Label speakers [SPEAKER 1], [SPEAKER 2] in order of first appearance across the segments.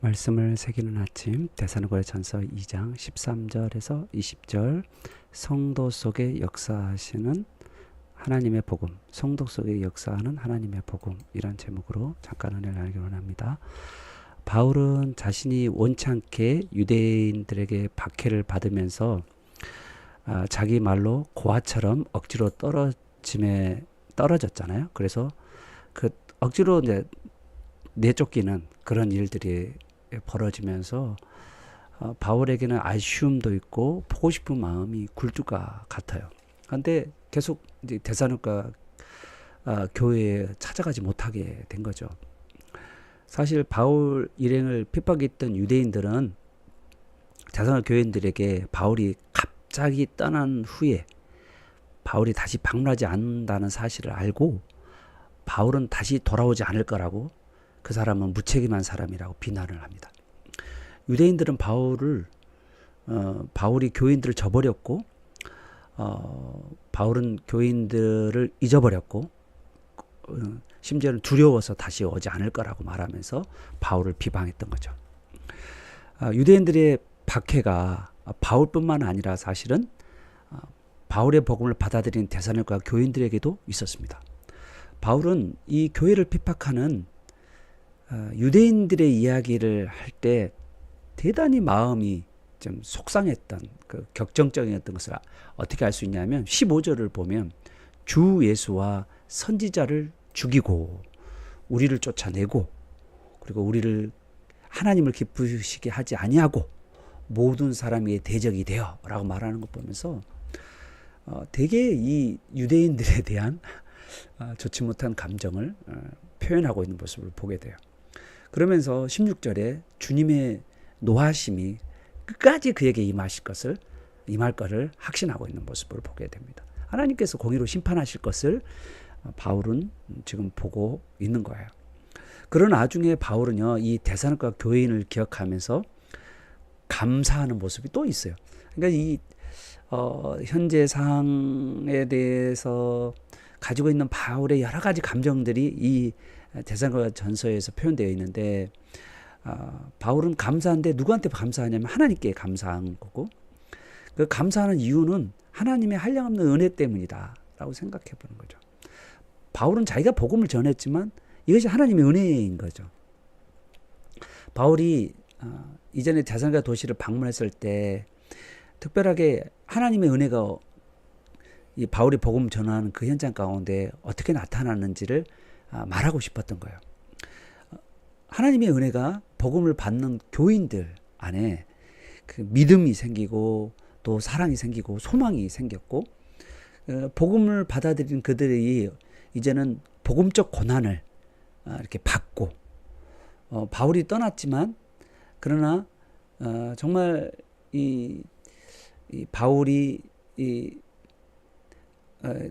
[SPEAKER 1] 말씀을 새기는 아침 데살로니가전서 2장 13절에서 20절 성도 속에 역사하시는 하나님의 복음, 성도 속에 역사하는 하나님의 복음, 이란 제목으로 잠깐 은혜를 나누기 원합니다. 바울은 자신이 원치 않게 유대인들에게 박해를 받으면서 자기 말로 고아처럼 억지로 떨어졌잖아요. 그래서 그 억지로 이제 내쫓기는 그런 일들이 벌어지면서 바울에게는 아쉬움도 있고 보고 싶은 마음이 굴뚝과 같아요. 그런데 계속 이제 데살로니가 교회에 찾아가지 못하게 된 거죠. 사실 바울 일행을 핍박했던 유대인들은 데살로니가 교인들에게 바울이 갑자기 떠난 후에 바울이 다시 방문하지 않는다는 사실을 알고 바울은 다시 돌아오지 않을 거라고, 그 사람은 무책임한 사람이라고 비난을 합니다. 유대인들은 바울이 교인들을 저버렸고, 바울은 교인들을 잊어버렸고, 심지어는 두려워서 다시 오지 않을 거라고 말하면서 바울을 비방했던 거죠. 유대인들의 박해가 바울뿐만 아니라 사실은 바울의 복음을 받아들인 데살로니가 교인들에게도 있었습니다. 바울은 이 교회를 핍박하는 유대인들의 이야기를 할 때 대단히 마음이 좀 속상했던, 그 격정적이었던 것을 어떻게 알 수 있냐면 15절을 보면 주 예수와 선지자를 죽이고 우리를 쫓아내고 그리고 우리를 하나님을 기쁘시게 하지 아니하고 모든 사람이 대적이 되어 라고 말하는 것 보면서 되게 이 유대인들에 대한 좋지 못한 감정을 표현하고 있는 모습을 보게 돼요. 그러면서 16절에 주님의 노하심이 끝까지 그에게 임할 것을 확신하고 있는 모습을 보게 됩니다. 하나님께서 공의로 심판하실 것을 바울은 지금 보고 있는 거예요. 그런 와중에 바울은요, 이 데살로니가 교인을 기억하면서 감사하는 모습이 또 있어요. 그러니까 이 현재 상황에 대해서 가지고 있는 바울의 여러 가지 감정들이 이 데살로니가 전서에서 표현되어 있는데, 바울은 감사한데 누구한테 감사하냐면 하나님께 감사한 거고, 그 감사하는 이유는 하나님의 한량없는 은혜 때문이다 라고 생각해 보는 거죠. 바울은 자기가 복음을 전했지만 이것이 하나님의 은혜인 거죠. 바울이 이전에 데살로니가 도시를 방문했을 때 특별하게 하나님의 은혜가 이 바울이 복음 전하는 그 현장 가운데 어떻게 나타나는지를 말하고 싶었던 거예요. 하나님의 은혜가 복음을 받는 교인들 안에 그 믿음이 생기고 또 사랑이 생기고 소망이 생겼고, 복음을 받아들인 그들이 이제는 복음적 고난을 이렇게 받고, 바울이 떠났지만 그러나 정말 이 바울이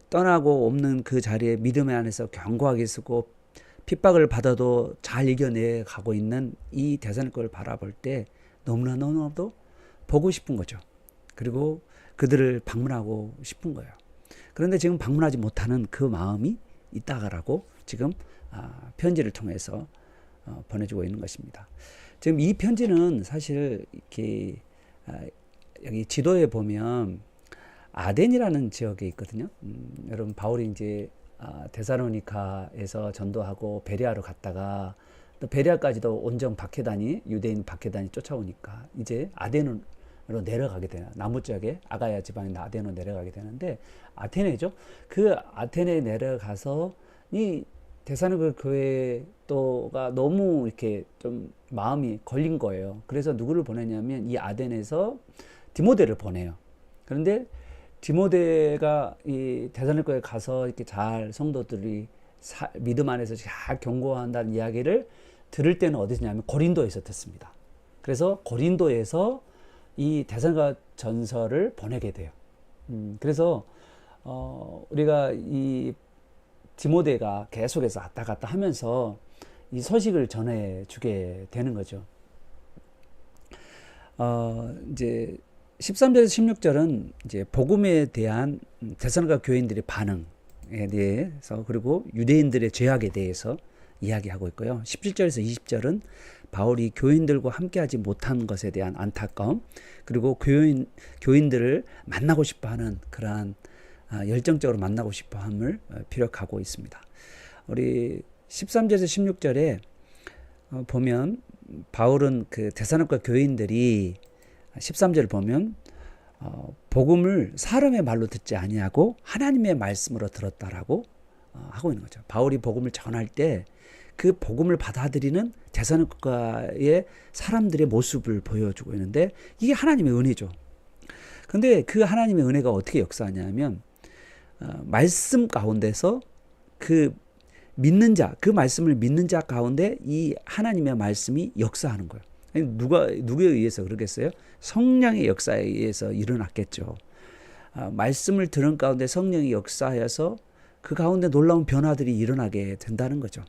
[SPEAKER 1] 떠나고 없는 그 자리에 믿음의 안에서 견고하게 쓰고 핍박을 받아도 잘 이겨내 가고 있는 이 데살로니가를 바라볼 때 너무나도 보고 싶은 거죠. 그리고 그들을 방문하고 싶은 거예요. 그런데 지금 방문하지 못하는 그 마음이 있다라고 지금 편지를 통해서 보내주고 있는 것입니다. 지금 이 편지는 사실 이렇게 여기 지도에 보면 아덴이라는 지역에 있거든요. 여러분, 바울이 이제 데살로니가에서 전도하고 베레아로 갔다가 또 베레아까지도 온정 박해단이, 유대인 박해단이 쫓아오니까 이제 아덴으로 내려가게 되나, 남부지역에 아가야 지방인 아덴으로 내려가게 되는데, 아테네죠. 그 아테네에 내려가서 이 데살로니가 교회 또가 너무 이렇게 좀 마음이 걸린 거예요. 그래서 누구를 보내냐면 이 아덴에서 디모데를 보내요. 그런데 디모데가 이 데살로니가에 가서 이렇게 잘 성도들이 믿음 안에서 잘 견고한다는 이야기를 들을 때는 어디서냐면 고린도에서 듣습니다. 그래서 고린도에서 이 데살로니가 전서를 보내게 돼요. 그래서 우리가 이 디모데가 계속해서 왔다 갔다 하면서 이 소식을 전해주게 되는 거죠. 이제 13절에서 16절은 이제 복음에 대한 데살로니가 교인들의 반응에 대해서, 그리고 유대인들의 죄악에 대해서 이야기하고 있고요. 17절에서 20절은 바울이 교인들과 함께하지 못한 것에 대한 안타까움, 그리고 교인들을 만나고 싶어하는 그러한 열정적으로 만나고 싶어함을 피력하고 있습니다. 우리 13절에서 16절에 보면 바울은 그 데살로니가 교인들이 13절 보면 복음을 사람의 말로 듣지 아니하고 하나님의 말씀으로 들었다라고 하고 있는 거죠. 바울이 복음을 전할 때 그 복음을 받아들이는 데살로니가의 사람들의 모습을 보여주고 있는데 이게 하나님의 은혜죠. 근데 그 하나님의 은혜가 어떻게 역사하냐면 말씀 가운데서 그 믿는 자, 그 말씀을 믿는 자 가운데 이 하나님의 말씀이 역사하는 거예요. 누구에 의해서 그러겠어요? 성령의 역사에 의해서 일어났겠죠. 말씀을 들은 가운데 성령이 역사하여서 그 가운데 놀라운 변화들이 일어나게 된다는 거죠.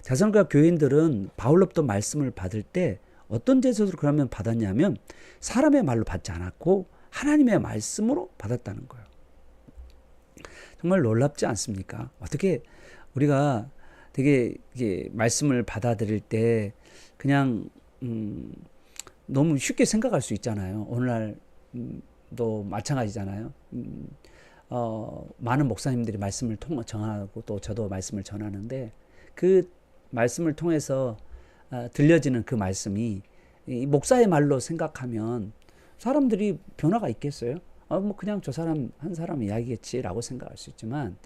[SPEAKER 1] 데살로니가 교인들은 바울로부터 말씀을 받을 때 어떤 제소를 그러면 받았냐면 사람의 말로 받지 않았고 하나님의 말씀으로 받았다는 거예요. 정말 놀랍지 않습니까? 어떻게 우리가 되게 말씀을 받아들일 때 그냥 너무 쉽게 생각할 수 있잖아요. 오늘날도 마찬가지잖아요. 많은 목사님들이 말씀을 전하고 또 저도 말씀을 전하는데 그 말씀을 통해서 들려지는 그 말씀이 이 목사의 말로 생각하면 사람들이 변화가 있겠어요? 뭐 그냥 저 사람 한 사람 이야기겠지라고 생각할 수 있지만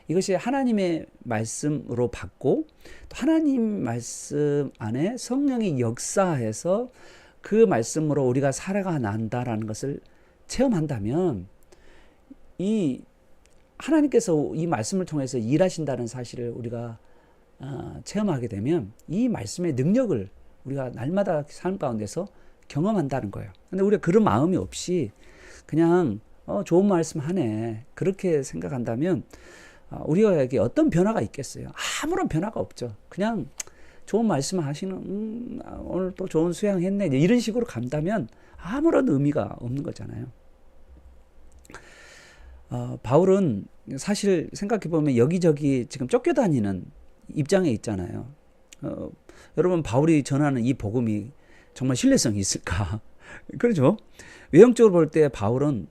[SPEAKER 1] 이것이 하나님의 말씀으로 받고 또 하나님 말씀 안에 성령이 역사해서 그 말씀으로 우리가 살아가 난다라는 것을 체험한다면 이 하나님께서 이 말씀을 통해서 일하신다는 사실을 우리가 체험하게 되면 이 말씀의 능력을 우리가 날마다 삶 가운데서 경험한다는 거예요. 근데 우리가 그런 마음이 없이 그냥 좋은 말씀 하네 그렇게 생각한다면 우리에게 어떤 변화가 있겠어요? 아무런 변화가 없죠. 그냥 좋은 말씀 하시는 오늘 또 좋은 수양했네 이런 식으로 간다면 아무런 의미가 없는 거잖아요. 바울은 사실 생각해보면 여기저기 지금 쫓겨다니는 입장에 있잖아요. 여러분 바울이 전하는 이 복음이 정말 신뢰성이 있을까? 그렇죠? 외형적으로 볼 때 바울은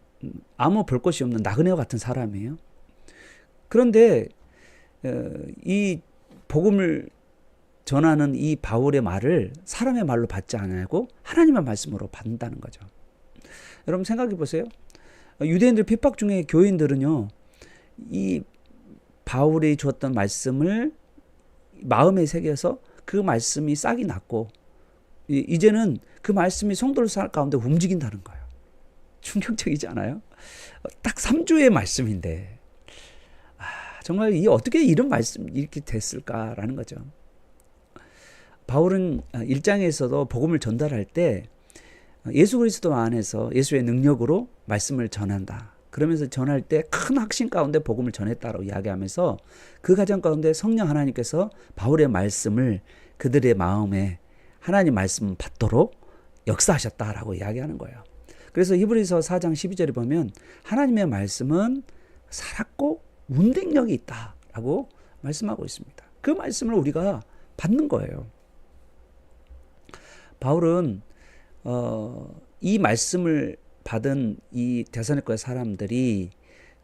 [SPEAKER 1] 아무 볼 것이 없는 나그네와 같은 사람이에요. 그런데 이 복음을 전하는 이 바울의 말을 사람의 말로 받지 않고 하나님의 말씀으로 받는다는 거죠. 여러분 생각해 보세요. 유대인들 핍박 중에 교인들은요. 이 바울이 주었던 말씀을 마음에 새겨서 그 말씀이 싹이 났고 이제는 그 말씀이 성도를 살 가운데 움직인다는 거예요. 충격적이지 않아요? 딱 3주의 말씀인데 정말 어떻게 이런 말씀이 이렇게 됐을까라는 거죠. 바울은 1장에서도 복음을 전달할 때 예수 그리스도 안에서 예수의 능력으로 말씀을 전한다. 그러면서 전할 때 큰 확신 가운데 복음을 전했다라고 이야기하면서 그 과정 가운데 성령 하나님께서 바울의 말씀을 그들의 마음에 하나님 말씀 받도록 역사하셨다라고 이야기하는 거예요. 그래서 히브리서 4장 12절에 보면 하나님의 말씀은 살았고 운행력이 있다라고 말씀하고 있습니다. 그 말씀을 우리가 받는 거예요. 바울은 이 말씀을 받은 이 데살로니가 사람들이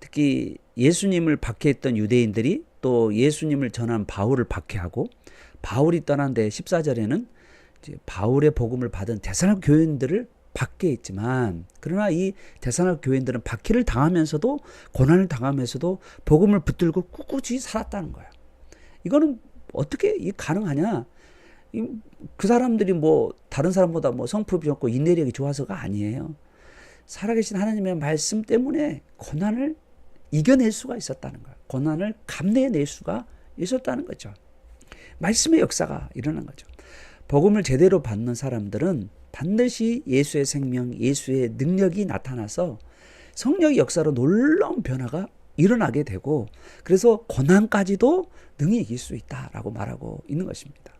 [SPEAKER 1] 특히 예수님을 박해했던 유대인들이 또 예수님을 전한 바울을 박해하고 바울이 떠난 데 14절에는 이제 바울의 복음을 받은 데살로니가 교인들을 박해했지만 그러나 이 데살로니가 교인들은 박해를 당하면서도 고난을 당하면서도 복음을 붙들고 꿋꿋이 살았다는 거예요. 이거는 어떻게 가능하냐? 그 사람들이 뭐 다른 사람보다 뭐 성품이 좋고 인내력이 좋아서가 아니에요. 살아계신 하나님의 말씀 때문에 고난을 이겨낼 수가 있었다는 거예요. 고난을 감내해낼 수가 있었다는 거죠. 말씀의 역사가 일어난 거죠. 복음을 제대로 받는 사람들은 반드시 예수의 생명, 예수의 능력이 나타나서 성령의 역사로 놀라운 변화가 일어나게 되고 그래서 고난까지도 능히 이길 수 있다라고 말하고 있는 것입니다.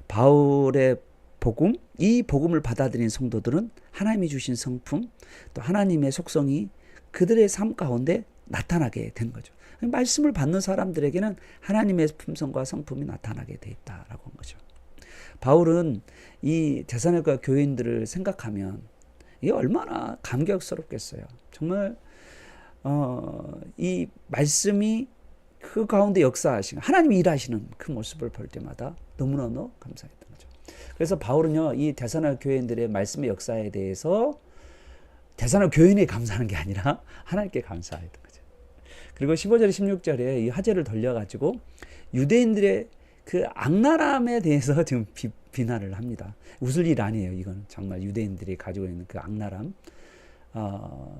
[SPEAKER 1] 바울의 복음, 이 복음을 받아들인 성도들은 하나님이 주신 성품, 또 하나님의 속성이 그들의 삶 가운데 나타나게 된 거죠. 말씀을 받는 사람들에게는 하나님의 품성과 성품이 나타나게 돼 있다라고 한 거죠. 바울은 이 데살로니가 교인들을 생각하면 이게 얼마나 감격스럽겠어요. 정말 이 말씀이 그 가운데 역사하시는 하나님이 일하시는 그 모습을 볼 때마다 너무너무 감사했던 거죠. 그래서 바울은요, 이 데살로니가 교인들의 말씀의 역사에 대해서 데살로니가 교인에 감사하는 게 아니라 하나님께 감사했던 거죠. 그리고 15절 16절에 이 화제를 돌려가지고 유대인들의 그 악랄함에 대해서 지금 비난을 합니다. 웃을 일 아니에요. 이건 정말 유대인들이 가지고 있는 그 악랄함.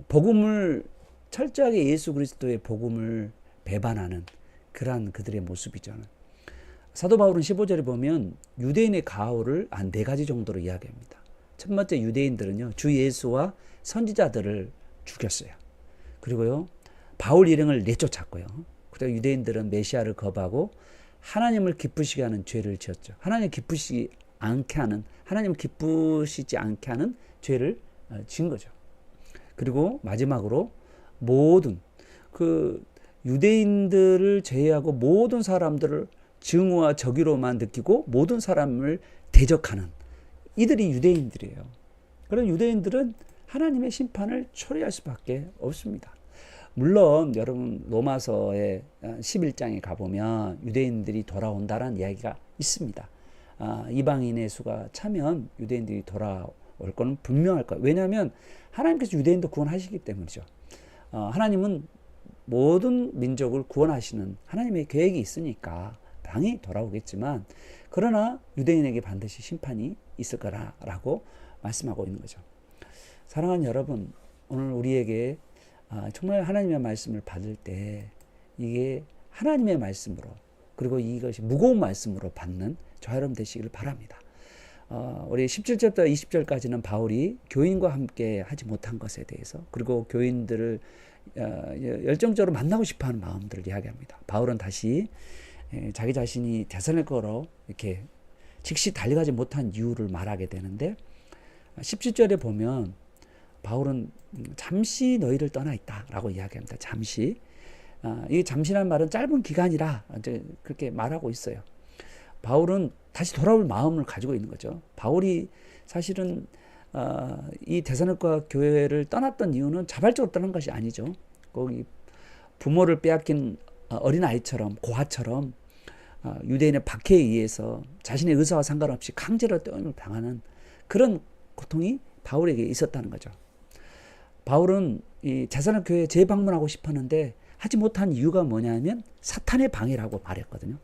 [SPEAKER 1] 복음을 철저하게 예수 그리스도의 복음을 배반하는 그러한 그들의 모습이죠. 사도 바울은 15절에 보면 유대인의 가호를 한 4가지 정도로 이야기합니다. 첫 번째, 유대인들은요, 주 예수와 선지자들을 죽였어요. 그리고요, 바울 일행을 내쫓았고요. 그리고 유대인들은 메시아를 거부하고 하나님을 기쁘시게 하는 죄를 지었죠. 하나님을 기쁘시지 않게 하는 죄를 지은 거죠. 그리고 마지막으로 모든 그 유대인들을 제외하고 모든 사람들을 증오와 적의로만 느끼고 모든 사람을 대적하는 이들이 유대인들이에요. 그런 유대인들은 하나님의 심판을 초래할 수밖에 없습니다. 물론 여러분 로마서의 11장에 가보면 유대인들이 돌아온다라는 이야기가 있습니다. 이방인의 수가 차면 유대인들이 돌아올 건 분명할 거예요. 왜냐하면 하나님께서 유대인도 구원하시기 때문이죠. 하나님은 모든 민족을 구원하시는 하나님의 계획이 있으니까 당연히 돌아오겠지만, 그러나 유대인에게 반드시 심판이 있을 거라고 말씀하고 있는 거죠. 사랑하는 여러분, 오늘 우리에게 정말 하나님의 말씀을 받을 때 이게 하나님의 말씀으로, 그리고 이것이 무거운 말씀으로 받는 저 여러분 되시기를 바랍니다. 우리 17절부터 20절까지는 바울이 교인과 함께 하지 못한 것에 대해서, 그리고 교인들을 열정적으로 만나고 싶어하는 마음들을 이야기합니다. 바울은 다시 자기 자신이 데살로니가로 이렇게 즉시 달려가지 못한 이유를 말하게 되는데, 17절에 보면 바울은 잠시 너희를 떠나 있다라고 이야기합니다. 잠시. 이 잠시라는 말은 짧은 기간이라 이제 그렇게 말하고 있어요. 바울은 다시 돌아올 마음을 가지고 있는 거죠. 바울이 사실은 이 데살로니가 교회를 떠났던 이유는 자발적으로 떠난 것이 아니죠. 거기 부모를 빼앗긴 어린아이처럼, 고아처럼 유대인의 박해에 의해서 자신의 의사와 상관없이 강제로 떼어임을 당하는 그런 고통이 바울에게 있었다는 거죠. 바울은 이 데살로니가 교회에 재방문하고 싶었는데 하지 못한 이유가 뭐냐면 사탄의 방해라고 말했거든요.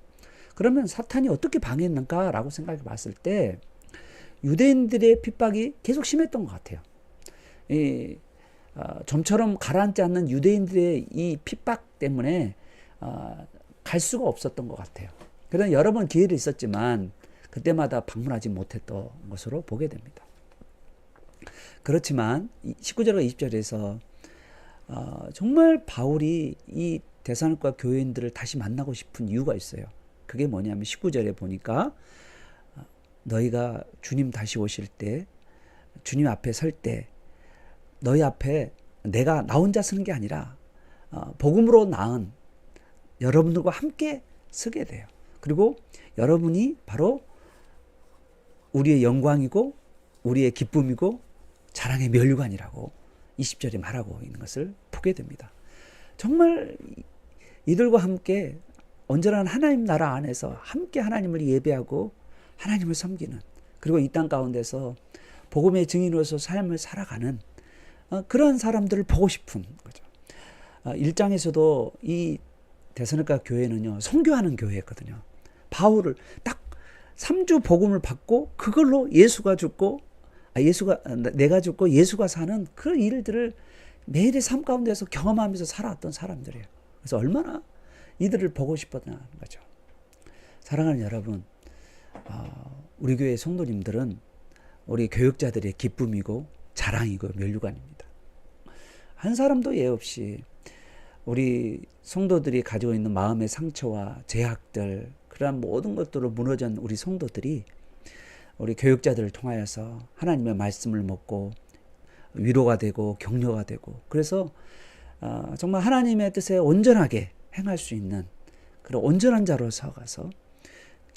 [SPEAKER 1] 그러면 사탄이 어떻게 방해했는가라고 생각해 봤을 때 유대인들의 핍박이 계속 심했던 것 같아요. 좀처럼 가라앉지 않는 유대인들의 이 핍박 때문에 갈 수가 없었던 것 같아요. 그래서 여러 번 기회도 있었지만 그때마다 방문하지 못했던 것으로 보게 됩니다. 그렇지만 19절과 20절에서 정말 바울이 이 데살로니가 교인들을 다시 만나고 싶은 이유가 있어요. 그게 뭐냐면 19절에 보니까 너희가 주님 다시 오실 때, 주님 앞에 설 때 너희 앞에 내가 나 혼자 서는 게 아니라 복음으로 낳은 여러분들과 함께 서게 돼요. 그리고 여러분이 바로 우리의 영광이고 우리의 기쁨이고 자랑의 면류관이라고 20절에 말하고 있는 것을 보게 됩니다. 정말 이들과 함께 온전한 하나님 나라 안에서 함께 하나님을 예배하고 하나님을 섬기는, 그리고 이 땅 가운데서 복음의 증인으로서 삶을 살아가는 그런 사람들을 보고 싶은 거죠. 1장에서도 이 데살로니가 교회는요, 선교하는 교회였거든요. 바울을 딱 3주 복음을 받고 그걸로 예수가 죽고 내가 죽고 예수가 사는 그런 일들을 매일의 삶 가운데서 경험하면서 살아왔던 사람들이에요. 그래서 얼마나 이들을 보고 싶었다는 거죠. 사랑하는 여러분, 우리 교회 성도님들은 우리 교육자들의 기쁨이고 자랑이고 면류관입니다. 한 사람도 예 없이 우리 성도들이 가지고 있는 마음의 상처와 제약들, 그러한 모든 것들로 무너진 우리 성도들이 우리 교육자들을 통하여서 하나님의 말씀을 먹고 위로가 되고 격려가 되고, 그래서 정말 하나님의 뜻에 온전하게 행할 수 있는 그런 온전한 자로 서가서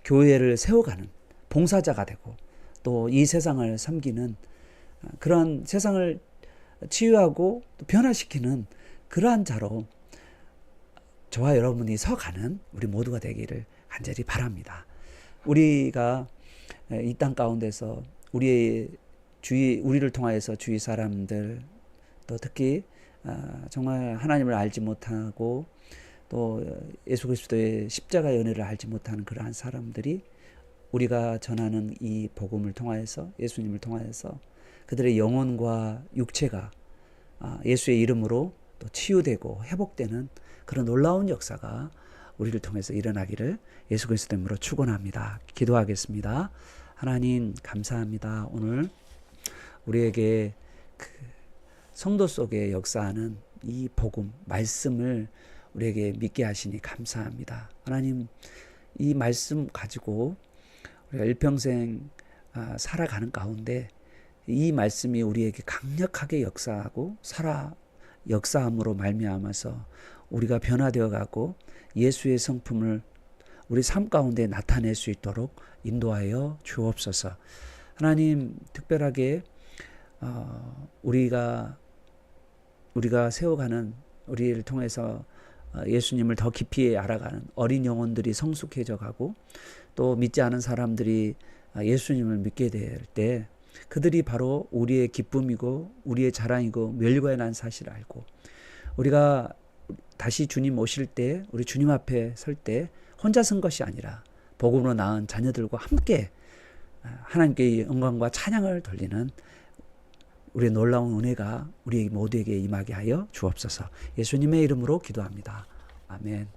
[SPEAKER 1] 교회를 세워가는, 봉사자가 되고 또 이 세상을 섬기는 그러한 세상을 치유하고 또 변화시키는 그러한 자로 저와 여러분이 서가는 우리 모두가 되기를 간절히 바랍니다. 우리가 이 땅 가운데서 우리를 통하여서 주위 사람들 또 특히 정말 하나님을 알지 못하고 또 예수 그리스도의 십자가의 은혜를 알지 못하는 그러한 사람들이 우리가 전하는 이 복음을 통하여서 예수님을 통하여서 그들의 영혼과 육체가 예수의 이름으로 또 치유되고 회복되는 그런 놀라운 역사가 우리를 통해서 일어나기를 예수 그리스도 이름으로 축원합니다. 기도하겠습니다. 하나님 감사합니다. 오늘 우리에게 그 성도 속에 역사하는 이 복음 말씀을 우리에게 믿게 하시니 감사합니다. 하나님 이 말씀 가지고 우리가 일평생 살아가는 가운데 이 말씀이 우리에게 강력하게 역사하고 역사함으로 말미암아서 우리가 변화되어 가고 예수의 성품을 우리 삶 가운데 나타낼 수 있도록 인도하여 주옵소서. 하나님 특별하게 우리가 세워가는 우리를 통해서 예수님을 더 깊이 알아가는 어린 영혼들이 성숙해져 가고 또 믿지 않은 사람들이 예수님을 믿게 될 때 그들이 바로 우리의 기쁨이고 우리의 자랑이고 멸류관이 난 사실을 알고 우리가 다시 주님 오실 때 우리 주님 앞에 설 때 혼자 선 것이 아니라 복음으로 낳은 자녀들과 함께 하나님께 영광과 찬양을 돌리는 우리의 놀라운 은혜가 우리 모두에게 임하게 하여 주옵소서. 예수님의 이름으로 기도합니다. 아멘.